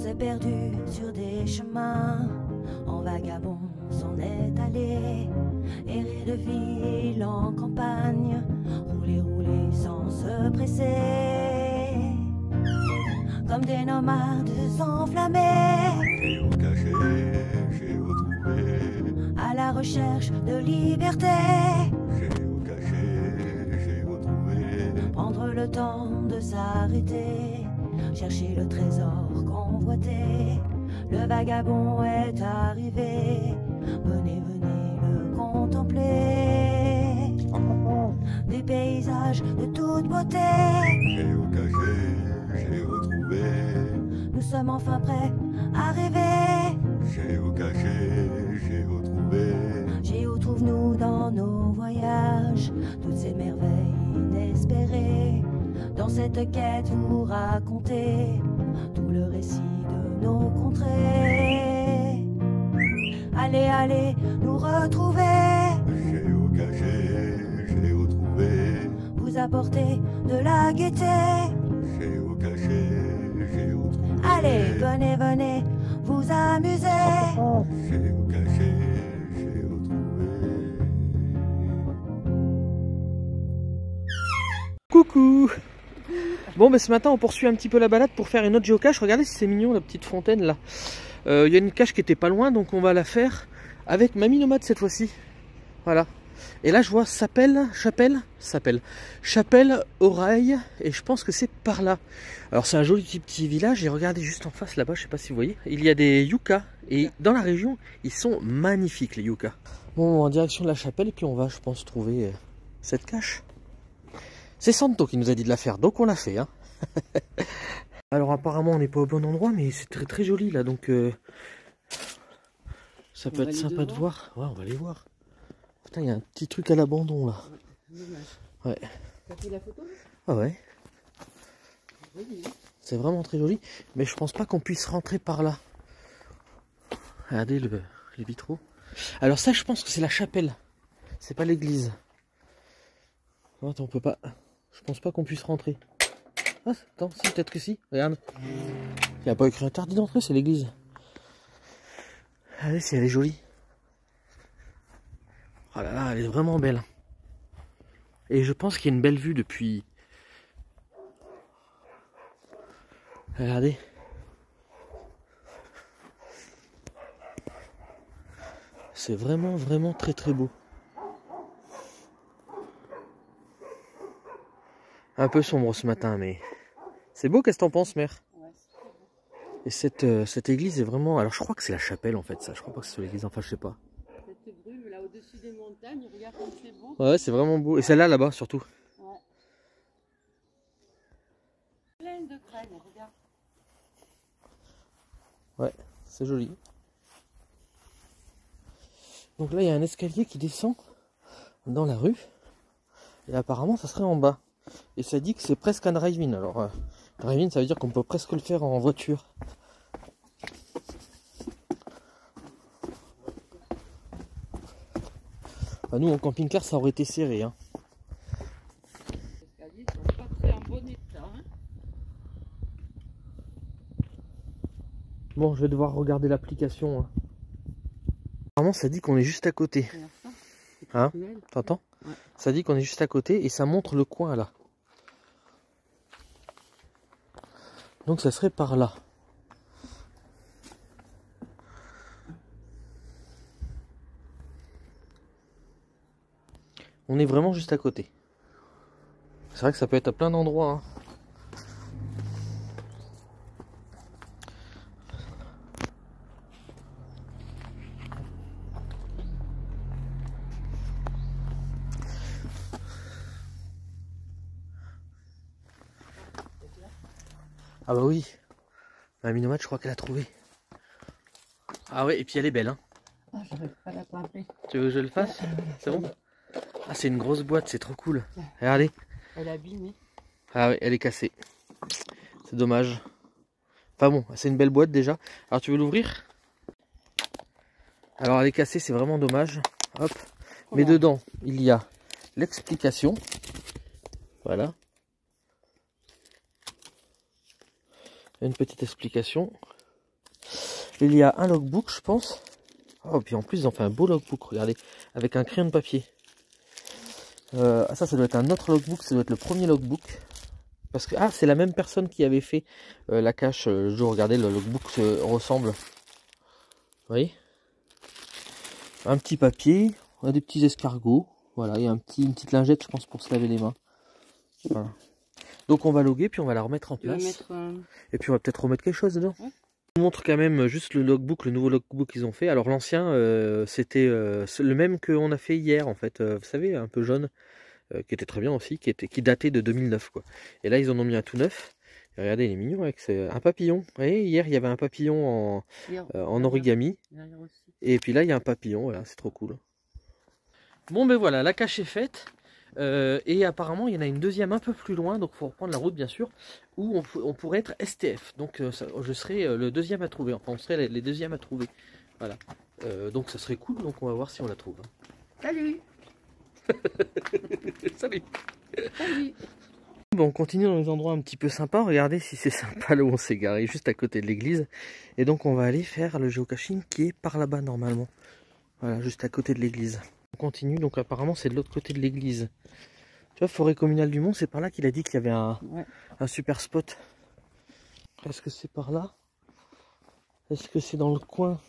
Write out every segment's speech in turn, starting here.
s'est perdu sur des chemins, en vagabond s'en est allé, errer de ville en campagne, rouler, rouler sans se presser, comme des nomades enflammés, Géocaché, géotrouvé, à la recherche de liberté. géocaché, géotrouvé, Prendre le temps de s'arrêter, chercher le trésor convoité. Le vagabond est arrivé, venez, venez le contempler. Des paysages de toute beauté, géocaché, géotrouvé, nous sommes enfin prêts à rêver. géocaché, géotrouvé, Géo trouve-nous dans nos voyages, toutes ces merveilles inespérées. Dans cette quête vous racontez tout le récit de nos contrées. Allez, allez, nous retrouver, géocaché, géotrouvé, vous apporter de la gaieté. géocaché, géotrouvé, Allez, venez, venez, vous amuser. géocaché, géotrouvé. Coucou. Bon, ce matin on poursuit un petit peu la balade pour faire une autre géocache. Regardez si c'est mignon la petite fontaine là. Il y a une cache qui était pas loin, donc on va la faire avec Mamie Nomade cette fois-ci. Voilà. Et là je vois chapelle Oreille, et je pense que c'est par là. Alors c'est un joli petit village, et regardez juste en face là-bas, je sais pas si vous voyez, il y a des yuccas, et dans la région ils sont magnifiques les yuccas. Bon, en direction de la chapelle, et puis on va, je pense, trouver cette cache. C'est Santo qui nous a dit de la faire, donc on l'a fait. Hein. Alors apparemment on n'est pas au bon endroit, mais c'est très très joli là, donc ça peut être sympa de voir. Ouais, on va aller voir. Putain, il y a un petit truc à l'abandon là. Ouais. T'as pris la photo? Ah ouais. Oui. C'est vraiment très joli, mais je pense pas qu'on puisse rentrer par là. Regardez les vitraux. Alors ça, je pense que c'est la chapelle. C'est pas l'église. Attends, on peut pas. Je pense pas qu'on puisse rentrer. Ah, attends, si, peut-être que si. Regarde. Il n'y a pas écrit interdit d'entrée, c'est l'église. Regardez si elle est jolie. Oh là là, elle est vraiment belle. Et je pense qu'il y a une belle vue depuis. Regardez. C'est vraiment, vraiment très très beau. Un peu sombre ce matin, mais c'est beau. Qu'est-ce que t'en penses, mère? Ouais, et cette église est vraiment... Alors je crois que c'est la chapelle en fait, ça. Je crois pas que c'est l'église, enfin je sais pas. cette brume là au-dessus des montagnes, regarde comme c'est beau. Ouais, c'est vraiment beau. Et celle-là, là-bas, surtout. Ouais. Pleine de crênes, regarde. Ouais, c'est joli. Donc là, il y a un escalier qui descend dans la rue. Et apparemment, ça serait en bas. Et ça dit que c'est presque un drive-in. Alors, drive-in, ça veut dire qu'on peut presque le faire en voiture. Enfin, nous, en camping-car, ça aurait été serré. Hein. Les escaliers sont pas très en bon état. Hein. Bon, je vais devoir regarder l'application. Hein. Apparemment, ça dit qu'on est juste à côté. Hein? T'entends? Ouais. Ça dit qu'on est juste à côté et ça montre le coin là. Donc ça serait par là. On est vraiment juste à côté. C'est vrai que ça peut être à plein d'endroits. Hein. Ah bah oui, Mamie Nomade, je crois qu'elle a trouvé. Ah ouais, et puis elle est belle, hein. Ah, j'arrive pas à l'attraper. Tu veux que je le fasse? C'est bon? Ah, c'est une grosse boîte, c'est trop cool. Regardez. Elle est abîmée. Ah ouais, elle est cassée. C'est dommage. Enfin bon, c'est une belle boîte déjà. Alors tu veux l'ouvrir? Alors elle est cassée, c'est vraiment dommage. Hop. Mais dedans, il y a l'explication. Voilà. Une petite explication. Il y a un logbook, je pense. Oh, puis en plus, ils ont fait un beau logbook, regardez, avec un crayon de papier. Ça doit être un autre logbook, ça doit être le premier logbook. Parce que, c'est la même personne qui avait fait la cache le jour. Regardez, le logbook ressemble. Vous voyez? Un petit papier, on a des petits escargots. Voilà, il y a une petite lingette, je pense, pour se laver les mains. Voilà. Donc on va loguer, puis on va la remettre en place. Et puis on va peut-être remettre quelque chose dedans. Ouais. Je vous montre quand même juste le logbook, le nouveau logbook qu'ils ont fait. Alors l'ancien, c'était le même qu'on a fait hier, en fait. Vous savez, un peu jaune, qui était très bien aussi, qui datait de 2009, quoi. Et là, ils en ont mis un tout neuf. Et regardez, il est mignon avec un papillon. Vous voyez, hier, il y avait un papillon en origami. Et puis là, il y a un papillon, voilà, c'est trop cool. Bon, ben voilà, la cache est faite. Et apparemment, il y en a une deuxième un peu plus loin, donc il faut reprendre la route, bien sûr, où on pourrait être STF. Donc, je serai le deuxième à trouver. Enfin, on serait les deuxièmes à trouver. Voilà. Donc, ça serait cool. Donc, on va voir si on la trouve. Salut. Salut. Salut. Bon, on continue dans les endroits un petit peu sympas. Regardez si c'est sympa là où on s'est garé, juste à côté de l'église. Et donc, on va aller faire le géocaching qui est par là-bas normalement. Voilà, juste à côté de l'église. On continue, donc apparemment c'est de l'autre côté de l'église. Tu vois, forêt communale du Mont, c'est par là qu'il a dit qu'il y avait un super spot. Est-ce que c'est par là? Est-ce que c'est dans le coin?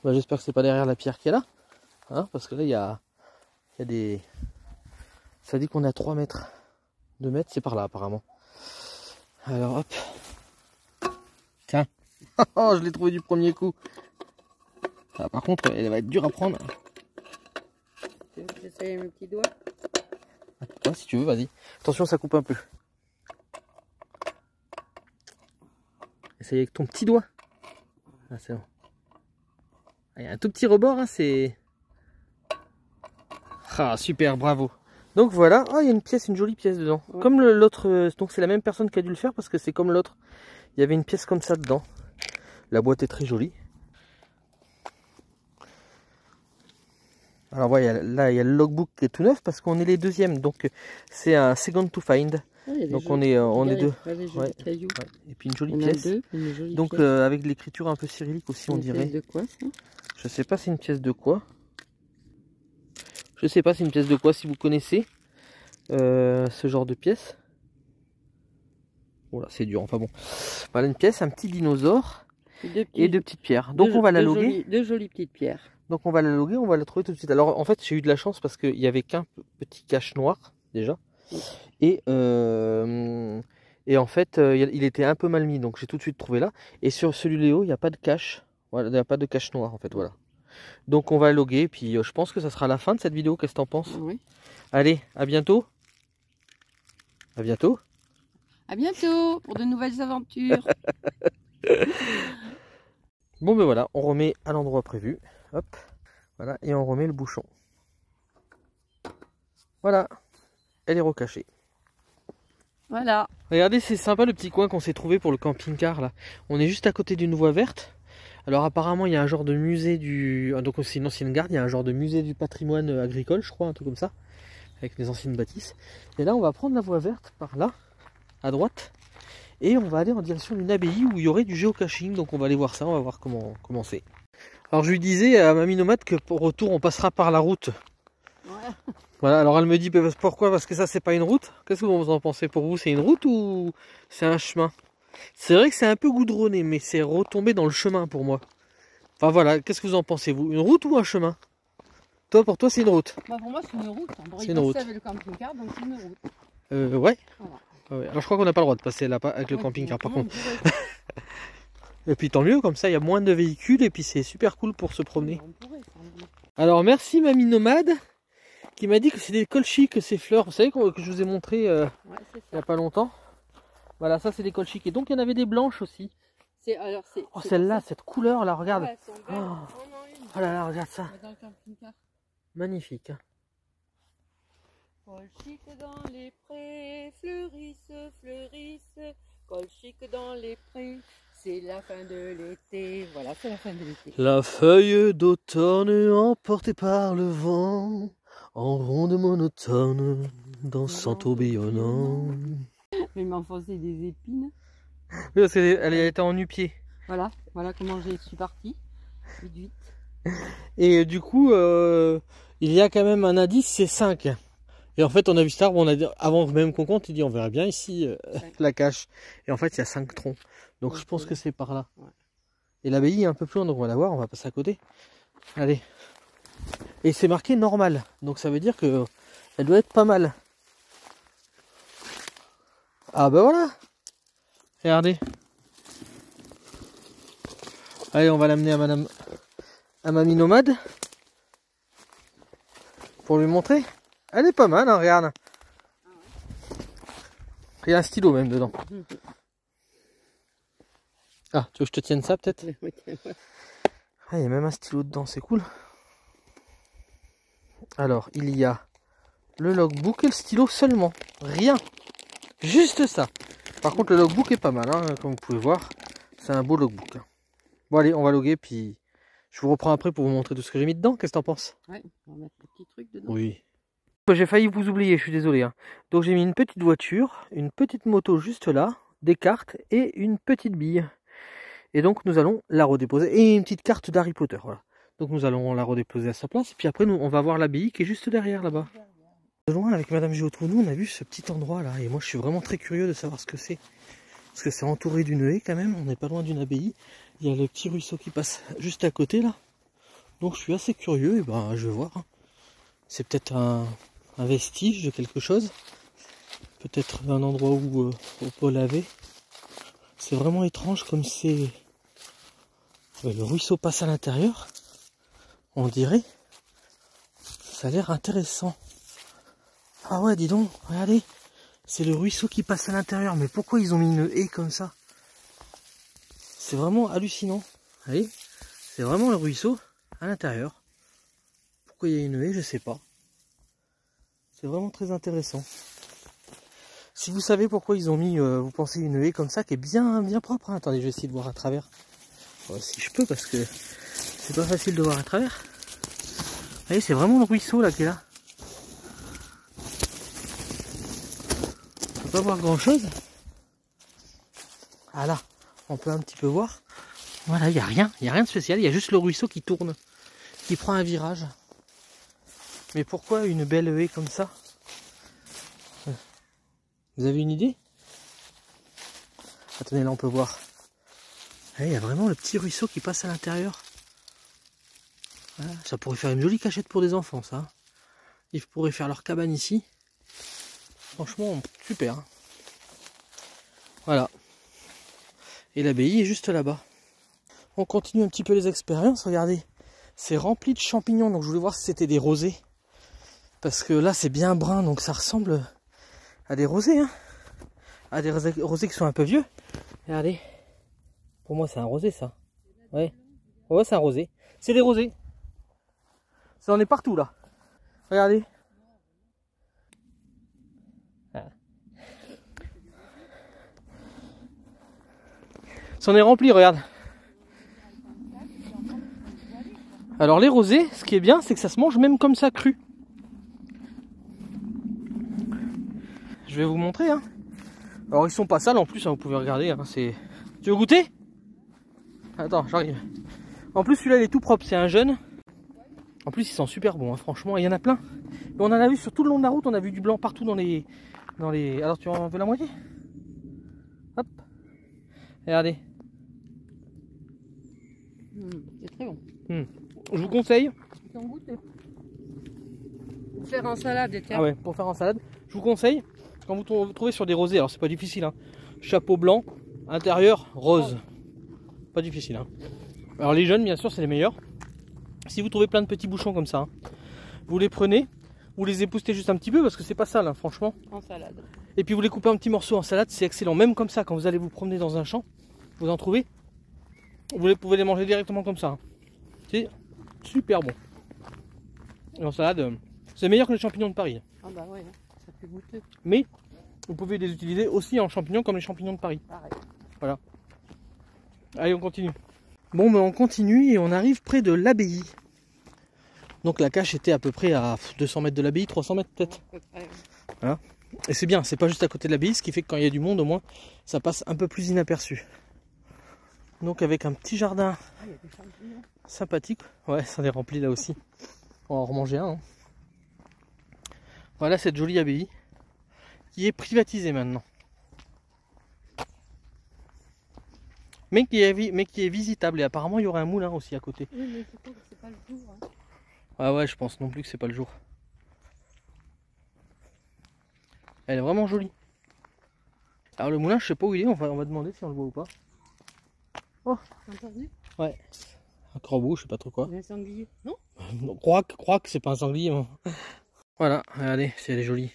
Bah, j'espère que c'est pas derrière la pierre qui est là. Hein, parce que là, il y a des... Ça dit qu'on est à 3 mètres. 2 mètres, c'est par là apparemment. Alors hop. Tiens. Oh, je l'ai trouvé du premier coup. Ah, par contre, elle va être dure à prendre. Tu veux que j'essaye mes petits doigts? Ouais, si tu veux, vas-y. Attention, ça coupe un peu. Essaye avec ton petit doigt. Ah, c'est bon. Il y a un tout petit rebord, hein, c'est... Ah, super, bravo. Donc voilà, il y a une pièce, une jolie pièce dedans. Ouais. Comme l'autre, donc c'est la même personne qui a dû le faire parce que c'est comme l'autre. Il y avait une pièce comme ça dedans. La boîte est très jolie. Alors ouais, là il y a le logbook qui est tout neuf parce qu'on est les deuxièmes, donc c'est un second to find. Donc on est deux. Ouais. Et puis une jolie pièce. Donc avec l'écriture un peu cyrillique aussi, on dirait. Une pièce de quoi, ça? Je sais pas c'est une pièce de quoi. Je sais pas c'est une pièce de quoi si vous connaissez ce genre de pièce. Bon là c'est dur, enfin bon. Voilà une pièce, un petit dinosaure et deux petites pierres. Donc on va la loguer. Deux jolies petites pierres. Donc on va la loguer, on va la trouver tout de suite. Alors en fait j'ai eu de la chance parce qu'il n'y avait qu'un petit cache noir déjà. Et en fait il était un peu mal mis, donc j'ai tout de suite trouvé là. Et sur celui Léo il n'y a pas de cache. Voilà, il n'y a pas de cache noir en fait, voilà. Donc on va loguer, puis je pense que ça sera la fin de cette vidéo, qu'est-ce que t'en penses? Oui. Allez, à bientôt. À bientôt. À bientôt pour de nouvelles aventures. Bon ben voilà, on remet à l'endroit prévu. Hop, voilà, et on remet le bouchon. Voilà, elle est recachée. Voilà. Regardez, c'est sympa le petit coin qu'on s'est trouvé pour le camping-car là. On est juste à côté d'une voie verte. Alors apparemment il y a un genre de musée du... Donc c'est une ancienne gare, il y a un genre de musée du patrimoine agricole, je crois, un truc comme ça. Avec les anciennes bâtisses. Et là on va prendre la voie verte par là, à droite. Et on va aller en direction d'une abbaye où il y aurait du géocaching. Donc on va aller voir ça, on va voir comment c'est. Alors je lui disais à Mamie Nomade que pour retour on passera par la route. Ouais. Voilà, alors elle me dit pourquoi? Parce que ça c'est pas une route. Qu'est-ce que vous en pensez? Pour vous c'est une route ou c'est un chemin? C'est vrai que c'est un peu goudronné, mais c'est retombé dans le chemin pour moi. Enfin voilà, qu'est-ce que vous en pensez vous? Une route ou un chemin? Toi, pour toi c'est une route? Bah, pour moi c'est une route. C'est une route. Avec le camping-car, donc c'est une route. Ouais. Voilà. Ouais. Alors je crois qu'on n'a pas le droit de passer là avec le camping-car par contre. Et puis tant mieux, comme ça il y a moins de véhicules et puis c'est super cool pour se promener. Alors merci Mamie Nomade qui m'a dit que c'est des colchiques ces fleurs. Vous savez que je vous ai montré il n'y a pas longtemps. Voilà, ça c'est des colchiques. Et donc il y en avait des blanches aussi. Oh celle-là, cette couleur là, regarde. Ouais, oh là là, regarde ça. Magnifique. Colchiques dans les prés, fleurissent, fleurissent. Colchiques dans les prés, c'est la fin de l'été. Voilà, c'est la fin de l'été. La feuille d'automne emportée par le vent, en ronde monotone, dansant tourbillonnant. Je vais m'enfoncer des épines. Oui, parce qu'elle était en nu-pied. Voilà, voilà comment je suis partie. Vite. Et du coup, il y a quand même un indice, c'est 5. Et en fait, on a vu cet arbre, avant même qu'on compte, il dit on verrait bien ici la cache. Et en fait, il y a 5 troncs. Donc je pense que c'est par là. Ouais. Et l'abbaye est un peu plus loin, donc on va la voir, on va passer à côté. Allez. Et c'est marqué normal. Donc ça veut dire que elle doit être pas mal. Ah bah voilà. Regardez. Allez, on va l'amener à Mamie Nomade. Pour lui montrer. Elle est pas mal, hein, regarde. Il y a un stylo même dedans. Ah, tu veux que je te tienne ça peut-être? Ah, il y a même un stylo dedans, c'est cool. Alors, il y a le logbook et le stylo seulement. Rien. Juste ça. Par contre, le logbook est pas mal, hein, comme vous pouvez voir. C'est un beau logbook. Bon, allez, on va loguer, puis je vous reprends après pour vous montrer tout ce que j'ai mis dedans. Qu'est-ce que t'en penses? Ouais, on va mettre le petit truc dedans. Oui. J'ai failli vous oublier, je suis désolé. Hein. Donc, j'ai mis une petite voiture, une petite moto juste là, des cartes et une petite bille. Et donc, nous allons la redéposer. Et une petite carte d'Harry Potter, voilà. Donc, nous allons la redéposer à sa place. Et puis après, on va voir l'abbaye qui est juste derrière, là-bas. De loin, avec Madame Géotrou, on a vu ce petit endroit là, et moi je suis vraiment très curieux de savoir ce que c'est. Parce que c'est entouré d'une haie quand même, on n'est pas loin d'une abbaye. Il y a le petit ruisseau qui passe juste à côté là. Donc je suis assez curieux, et ben je vais voir. Hein. C'est peut-être un vestige de quelque chose. Peut-être un endroit où on peut laver. C'est vraiment étrange comme c'est... Ouais, le ruisseau passe à l'intérieur. On dirait. Ça a l'air intéressant. Ah ouais, dis donc, regardez, c'est le ruisseau qui passe à l'intérieur. Mais pourquoi ils ont mis une haie comme ça? C'est vraiment hallucinant. Allez, c'est vraiment le ruisseau à l'intérieur. Pourquoi il y a une haie, je sais pas. C'est vraiment très intéressant. Si vous savez pourquoi ils ont mis, vous pensez, une haie comme ça, qui est bien propre. Hein. Attendez, je vais essayer de voir à travers. Si je peux, parce que c'est pas facile de voir à travers. Vous voyez, c'est vraiment le ruisseau là qui est là. On peut pas voir grand chose. Ah là, on peut un petit peu voir. Voilà, il n'y a rien de spécial, il y a juste le ruisseau qui tourne, qui prend un virage. Mais pourquoi une belle haie comme ça? Vous avez une idée? Attendez, là on peut voir. Il y a vraiment le petit ruisseau qui passe à l'intérieur. Voilà, ça pourrait faire une jolie cachette pour des enfants, ça. Ils pourraient faire leur cabane ici. Franchement, super. Voilà. Et l'abbaye est juste là-bas. On continue un petit peu les expériences. Regardez, c'est rempli de champignons. Donc je voulais voir si c'était des rosés. Parce que là, c'est bien brun. Donc ça ressemble à des rosés. Hein. À des rosés qui sont un peu vieux. Regardez. Pour moi, c'est un rosé, ça. Ouais. Ouais, c'est un rosé. C'est des rosés. Ça en est partout, là. Regardez. C'en est rempli, regarde. Alors les rosés, ce qui est bien, c'est que ça se mange même comme ça, cru. Je vais vous montrer. Hein. Alors ils sont pas sales en plus, hein, vous pouvez regarder. Hein, tu veux goûter? Attends, j'arrive. En plus celui-là il est tout propre, c'est un jeune. En plus ils sont super bons, hein, franchement, il y en a plein. Et on en a vu sur tout le long de la route, on a vu du blanc partout dans les... Alors tu en veux la moitié? Hop. Regardez. C'est très bon. Je vous conseille. Pour faire en salade, Ah ouais, pour faire en salade, je vous conseille, quand vous trouvez sur des rosés, alors c'est pas difficile, hein, chapeau blanc, intérieur rose. Pas difficile. Hein. Alors les jeunes, bien sûr, c'est les meilleurs. Si vous trouvez plein de petits bouchons comme ça, hein, vous les prenez, vous les époustez juste un petit peu parce que c'est pas sale, hein, franchement. En salade. Et puis vous les coupez en petits morceaux en salade, c'est excellent. Même comme ça, quand vous allez vous promener dans un champ, vous en trouvez, vous pouvez les manger directement comme ça. Hein. C'est super bon. Et en salade, c'est meilleur que les champignons de Paris. Ah bah ouais, ça fait goûter. Mais vous pouvez les utiliser aussi en champignons comme les champignons de Paris. Pareil. Voilà. Allez, on continue. Bon, ben on continue et on arrive près de l'abbaye. Donc la cache était à peu près à 200 mètres de l'abbaye, 300 mètres peut-être. Ouais. Voilà. Et c'est bien, c'est pas juste à côté de l'abbaye, ce qui fait que quand il y a du monde, au moins, ça passe un peu plus inaperçu. Donc avec un petit jardin sympathique. Ouais, ça est rempli là aussi. On va en remanger un. Hein. Voilà cette jolie abbaye qui est privatisée maintenant. Mais qui est visitable. Et apparemment, il y aurait un moulin aussi à côté. Oui, mais je pense que c'est pas le jour. Hein. Ah ouais, je pense non plus que c'est pas le jour. Elle est vraiment jolie. Alors le moulin, je sais pas où il est. On va demander si on le voit ou pas. Oh. Entendu? Ouais. Un corbeau, je sais pas trop quoi. Un sanglier. Non? Crois que c'est pas un sanglier. Bon. Voilà, regardez, c'est elle est jolie.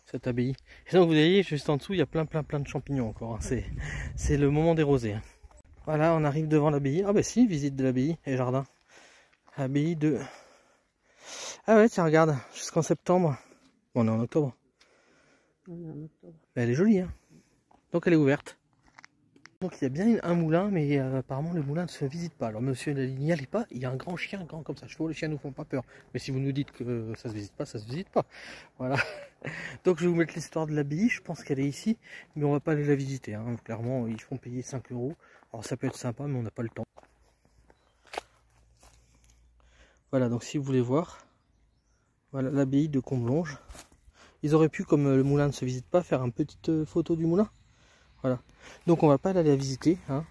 Cette abbaye. Et donc vous voyez, juste en dessous, il y a plein de champignons encore. Hein. C'est le moment des rosées. Hein. Voilà, on arrive devant l'abbaye. Ah bah si, visite de l'abbaye et jardin. Abbaye de... Ah ouais, tiens, regarde, jusqu'en septembre. Bon, on est en octobre. On est en octobre. Mais elle est jolie, hein. Donc elle est ouverte. Donc il y a bien un moulin, mais apparemment le moulin ne se visite pas. Alors monsieur, n'y allez pas, il y a un grand chien, grand comme ça. Je trouve les chiens ne nous font pas peur. Mais si vous nous dites que ça se visite pas, ça se visite pas. Voilà. Donc je vais vous mettre l'histoire de l'abbaye. Je pense qu'elle est ici, mais on va pas aller la visiter. Hein. Clairement, ils font payer 5 €. Alors ça peut être sympa, mais on n'a pas le temps. Voilà, donc si vous voulez voir, voilà l'abbaye de Comblonges. Ils auraient pu, comme le moulin ne se visite pas, faire une petite photo du moulin. Voilà. Donc on va pas aller la visiter. Hein.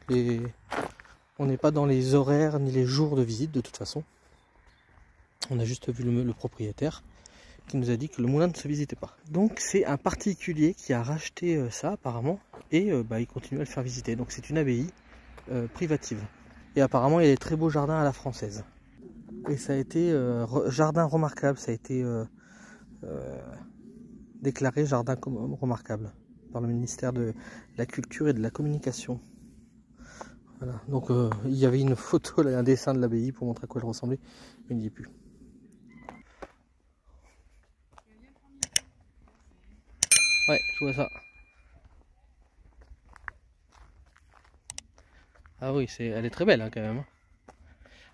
On n'est pas dans les horaires ni les jours de visite de toute façon. On a juste vu le propriétaire qui nous a dit que le moulin ne se visitait pas. Donc c'est un particulier qui a racheté ça apparemment et il continue à le faire visiter. Donc c'est une abbaye privative. Et apparemment il y a des très beaux jardins à la française. Et ça a été jardin remarquable, ça a été déclaré jardin remarquable par le ministère de la Culture et de la Communication. Voilà. Donc il y avait une photo, là, un dessin de l'abbaye pour montrer à quoi elle ressemblait, mais il n'y est plus. Ouais, je vois ça. Ah oui, elle est très belle hein, quand même.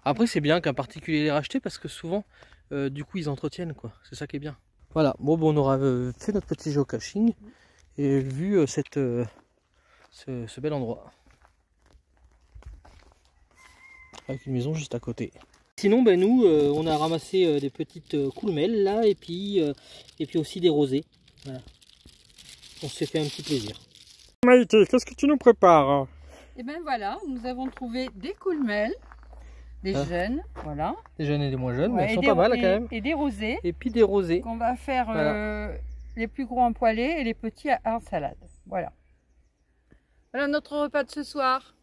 Après c'est bien qu'un particulier l'ait racheté parce que souvent, du coup ils entretiennent quoi. C'est ça qui est bien. Voilà, bon on aura fait notre petit géocaching et vu ce bel endroit. Avec une maison juste à côté. Sinon nous on a ramassé des petites coulmelles là et puis aussi des rosés. Voilà. On s'est fait un petit plaisir. Maïté, qu'est-ce que tu nous prépares? Et ben voilà, nous avons trouvé des coulmelles, des jeunes, voilà. Des jeunes et des moins jeunes, Ouais, mais ils sont pas mal quand même. Et des rosés. Et puis des rosés. Qu'on va faire voilà. Les plus gros en poêlée et les petits en salade. Voilà. Voilà notre repas de ce soir.